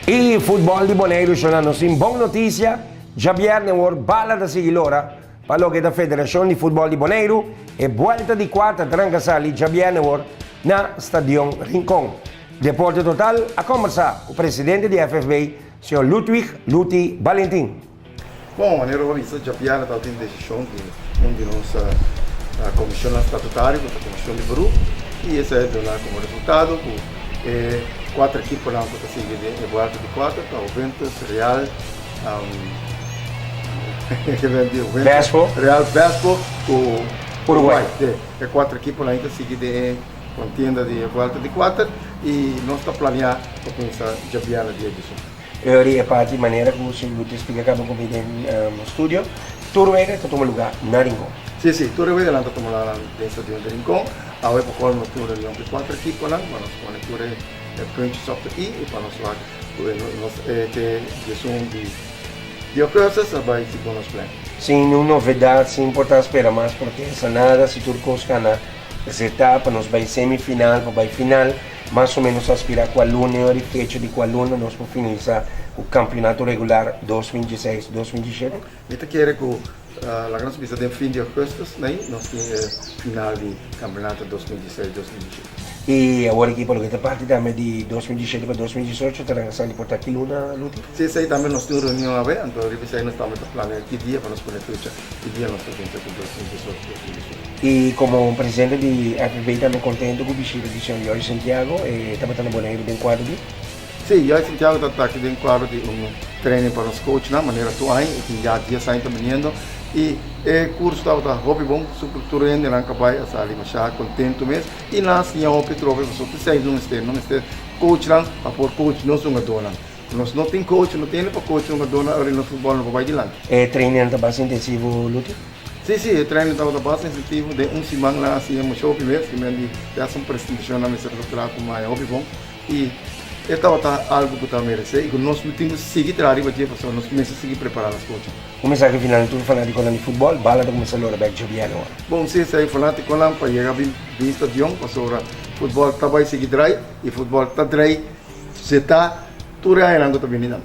E futebol di Bonaire sono in buona notizia, già viene ora balla da seguilora, parlo che da Federazione di Futebol di Bonaire e vuelta di quarta Trangasali già viene ora na Stadion Rincon. Deporte total a conversar com o presidente da FFB, senhor Ludwig Luti Valentim. Bom, maneira vista já piada da tem decisão que um de nossa a comissão estatutária, a comissão de Baru, e esse é lá como resultado, quatro equipes lá que seguem de volta de quatro, o Juventus, Real, Vespo, Real Vespo, o Uruguai. É quatro equipes lá que seguem de contenda de volta de quatro e nós está planeando para começar já piada de edição. Eu iria partir de maneira que o senhor Luti explica acaba com no estúdio, tudo é que toma lugar na Rincon. Sì, sì, tu rivedi l'anno come la dentro di un rincon, avevo poi una tour di un quattro equipe là, ma non si può neppure Prince Soft E e poi non so che sono di occurrences, vai si buono plan. Sem novidade, sem importância espera mais, porque essa nada se turcos cana essa etapa, nos vai semifinal, vai final, mais ou menos aspirar com a luna, e fecha de qual luna nós vamos finalizar o campeonato regular 2016-2017. Ita chiede che la grande spesa del fine di agosto, noi final di campionato 2016-2017. E agora aqui, pelo que está parte também de 2017 para 2018, terá que sair por aqui luna, Luti? Sì, sì, também nós temos reunião a ver, então revisar nós estamos planejando que dia para nós poder fechar, que dia nós estamos com 2018-2018. E como presidente de FFB também contente com o bicho de São Jorge Santiago, estava tendo Bonaire bem quadro de? Sì, io Santiago está aqui dentro quadro de treino para os coaches, na maneira atual, e que já dia saem também e o curso está hobby bom, superturando na cabai a sali, mas já contento mesmo, e nós tinha hobby trove, mas o que sai não este coach lá, a por coach não são a dona. Nós não tem coach, não tem para coach uma dona, ali no futebol não vai de lá. É treinamento bastante intensivo, Luti? Sì, sì, il training estava bastante incentivo de un settimana lá, assim, é um show primeiro, que já são prestação na mesa do trabalho com mais hobby bom, e estava algo que está merecendo, e nós temos que seguir trabalhando para fazer, nós temos que seguir preparando as coisas. Começar que final tudo falar de coisa de futebol, bala de começar a hora bem joviano. Bom, sim, sai falando de coisa para chegar bem estadião, para sobre futebol está vai seguir drai, e futebol está drai, se está tudo aí não está bem